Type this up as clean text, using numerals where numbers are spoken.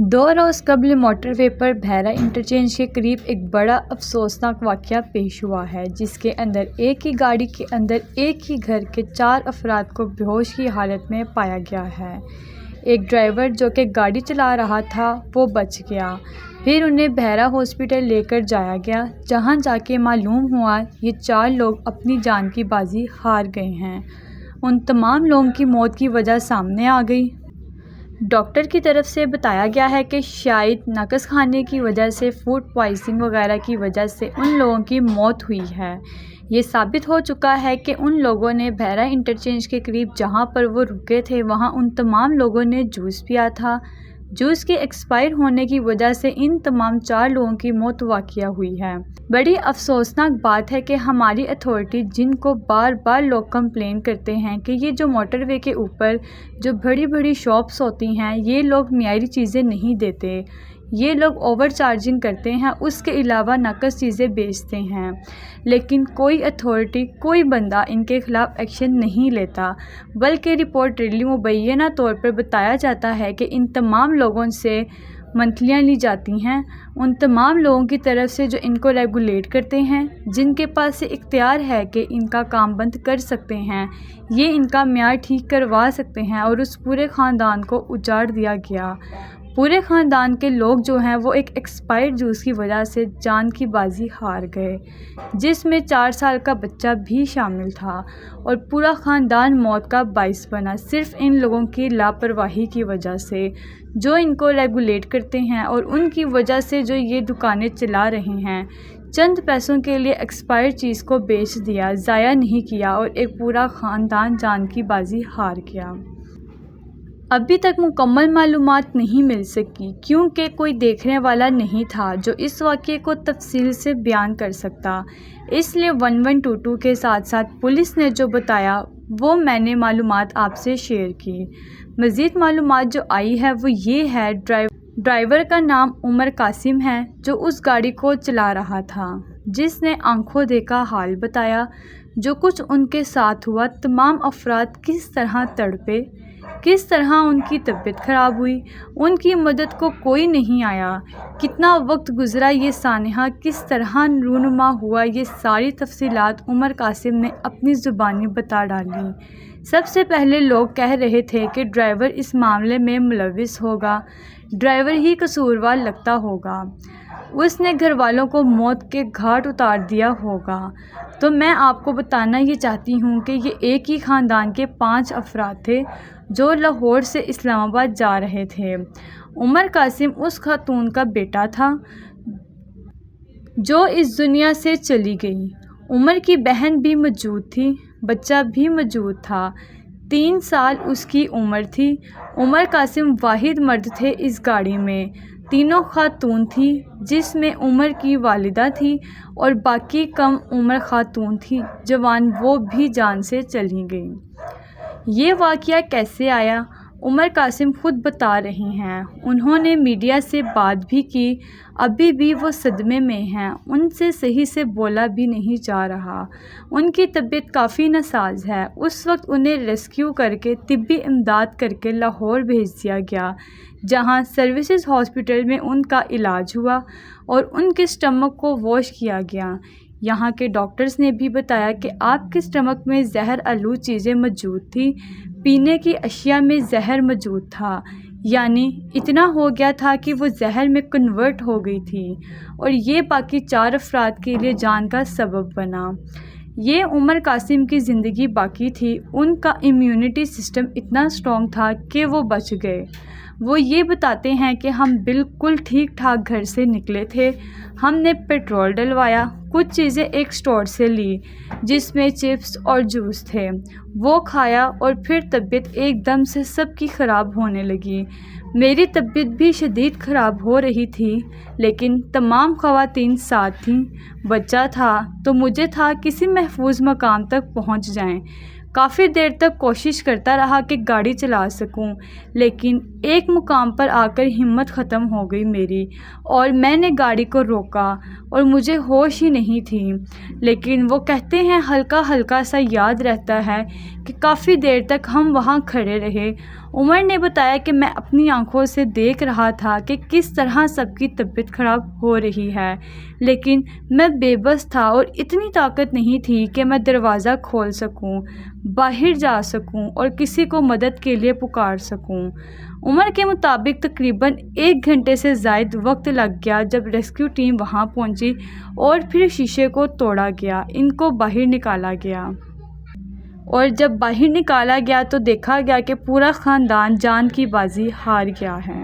دو روز قبل موٹر وے پر بھیرا انٹرچینج کے قریب ایک بڑا افسوسناک واقعہ پیش ہوا ہے، جس کے اندر ایک ہی گاڑی کے اندر ایک ہی گھر کے 4 افراد کو بے ہوش کی حالت میں پایا گیا ہے۔ ایک ڈرائیور جو کہ گاڑی چلا رہا تھا وہ بچ گیا، پھر انہیں بھیرا ہاسپٹل لے کر جایا گیا، جہاں جا کے معلوم ہوا یہ 4 لوگ اپنی جان کی بازی ہار گئے ہیں۔ ان تمام لوگوں کی موت کی وجہ سامنے آ گئی۔ ڈاکٹر کی طرف سے بتایا گیا ہے کہ شاید نقص کھانے کی وجہ سے، فوڈ پوائزننگ وغیرہ کی وجہ سے ان لوگوں کی موت ہوئی ہے۔ یہ ثابت ہو چکا ہے کہ ان لوگوں نے بھیرا انٹرچینج کے قریب جہاں پر وہ رکے تھے وہاں ان تمام لوگوں نے جوس پیا تھا۔ جوس کے ایکسپائر ہونے کی وجہ سے ان تمام 4 لوگوں کی موت واقع ہوئی ہے۔ بڑی افسوسناک بات ہے کہ ہماری اتھارٹی، جن کو بار بار لوگ کمپلین کرتے ہیں کہ یہ جو موٹر وے کے اوپر جو بڑی بڑی شاپس ہوتی ہیں یہ لوگ معیاری چیزیں نہیں دیتے، یہ لوگ اوور چارجنگ کرتے ہیں، اس کے علاوہ ناقص چیزیں بیچتے ہیں، لیکن کوئی اتھارٹی، کوئی بندہ ان کے خلاف ایکشن نہیں لیتا، بلکہ رپورٹرلی مبینہ طور پر بتایا جاتا ہے کہ ان تمام لوگوں سے منتھلیاں لی جاتی ہیں، ان تمام لوگوں کی طرف سے جو ان کو ریگولیٹ کرتے ہیں، جن کے پاس یہ اختیار ہے کہ ان کا کام بند کر سکتے ہیں، یہ ان کا معیار ٹھیک کروا سکتے ہیں، اور اس پورے خاندان کو اجاڑ دیا گیا۔ پورے خاندان کے لوگ جو ہیں وہ ایک ایکسپائرڈ جوس کی وجہ سے جان کی بازی ہار گئے، جس میں 4 سال کا بچہ بھی شامل تھا، اور پورا خاندان موت کا باعث بنا صرف ان لوگوں کی لاپرواہی کی وجہ سے، جو ان کو ریگولیٹ کرتے ہیں اور ان کی وجہ سے جو یہ دکانیں چلا رہے ہیں۔ چند پیسوں کے لیے ایکسپائر چیز کو بیچ دیا، ضائع نہیں کیا، اور ایک پورا خاندان جان کی بازی ہار گیا۔ ابھی تک مکمل معلومات نہیں مل سکی کیونکہ کوئی دیکھنے والا نہیں تھا جو اس واقعے کو تفصیل سے بیان کر سکتا، اس لیے 1122 کے ساتھ ساتھ پولیس نے جو بتایا وہ میں نے معلومات آپ سے شیئر کی۔ مزید معلومات جو آئی ہے وہ یہ ہے، ڈرائیور کا نام عمر قاسم ہے جو اس گاڑی کو چلا رہا تھا، جس نے آنکھوں دیکھا حال بتایا، جو کچھ ان کے ساتھ ہوا، تمام افراد کس طرح تڑپے، کس طرح ان کی طبیعت خراب ہوئی، ان کی مدد کو کوئی نہیں آیا، کتنا وقت گزرا، یہ سانحہ کس طرح رونما ہوا، یہ ساری تفصیلات عمر قاسم نے اپنی زبانی بتا ڈالی۔ سب سے پہلے لوگ کہہ رہے تھے کہ ڈرائیور اس معاملے میں ملوث ہوگا، ڈرائیور ہی قصوروار لگتا ہوگا، اس نے گھر والوں کو موت کے گھاٹ اتار دیا ہوگا۔ تو میں آپ کو بتانا یہ چاہتی ہوں کہ یہ ایک ہی خاندان کے 5 افراد تھے جو لاہور سے اسلام آباد جا رہے تھے۔ عمر قاسم اس خاتون کا بیٹا تھا جو اس دنیا سے چلی گئی۔ عمر کی بہن بھی موجود تھی، بچہ بھی موجود تھا، 3 سال اس کی عمر تھی۔ عمر قاسم واحد مرد تھے اس گاڑی میں، تینوں خاتون تھی، جس میں عمر کی والدہ تھی اور باقی کم عمر خاتون تھی جوان، وہ بھی جان سے چلی گئیں۔ یہ واقعہ کیسے آیا، عمر قاسم خود بتا رہے ہیں۔ انہوں نے میڈیا سے بات بھی کی، ابھی بھی وہ صدمے میں ہیں، ان سے صحیح سے بولا بھی نہیں جا رہا، ان کی طبیعت کافی ناساز ہے۔ اس وقت انہیں ریسکیو کر کے طبی امداد کر کے لاہور بھیج دیا گیا، جہاں سروسز ہاسپٹل میں ان کا علاج ہوا اور ان کے اسٹمک کو واش کیا گیا۔ یہاں کے ڈاکٹرز نے بھی بتایا کہ آپ کے اسٹمک میں زہر آلود چیزیں موجود تھیں، پینے کی اشیاء میں زہر موجود تھا، یعنی اتنا ہو گیا تھا کہ وہ زہر میں کنورٹ ہو گئی تھی، اور یہ باقی 4 افراد کے لیے جان کا سبب بنا۔ یہ عمر قاسم کی زندگی باقی تھی، ان کا امیونٹی سسٹم اتنا اسٹرانگ تھا کہ وہ بچ گئے۔ وہ یہ بتاتے ہیں کہ ہم بالکل ٹھیک ٹھاک گھر سے نکلے تھے، ہم نے پیٹرول ڈلوایا، کچھ چیزیں ایک اسٹور سے لی جس میں چپس اور جوس تھے، وہ کھایا، اور پھر طبیعت ایک دم سے سب کی خراب ہونے لگی۔ میری طبیعت بھی شدید خراب ہو رہی تھی، لیکن تمام خواتین ساتھ تھیں، بچہ تھا، تو مجھے تھا کسی محفوظ مقام تک پہنچ جائیں۔ کافی دیر تک کوشش کرتا رہا کہ گاڑی چلا سکوں، لیکن ایک مقام پر آ کر ہمت ختم ہو گئی میری، اور میں نے گاڑی کو روکا اور مجھے ہوش ہی نہیں تھی۔ لیکن وہ کہتے ہیں ہلکا ہلکا سا یاد رہتا ہے کہ کافی دیر تک ہم وہاں کھڑے رہے۔ عمر نے بتایا کہ میں اپنی آنکھوں سے دیکھ رہا تھا کہ کس طرح سب کی طبیعت خراب ہو رہی ہے، لیکن میں بے بس تھا اور اتنی طاقت نہیں تھی کہ میں دروازہ کھول سکوں، باہر جا سکوں اور کسی کو مدد کے لیے پکار سکوں۔ عمر کے مطابق تقریباً 1 گھنٹے سے زائد وقت لگ گیا جب ریسکیو ٹیم وہاں پہنچی اور پھر شیشے کو توڑا گیا، ان کو باہر نکالا گیا۔ اور جب باہر نکالا گیا تو دیکھا گیا کہ پورا خاندان جان کی بازی ہار گیا ہے۔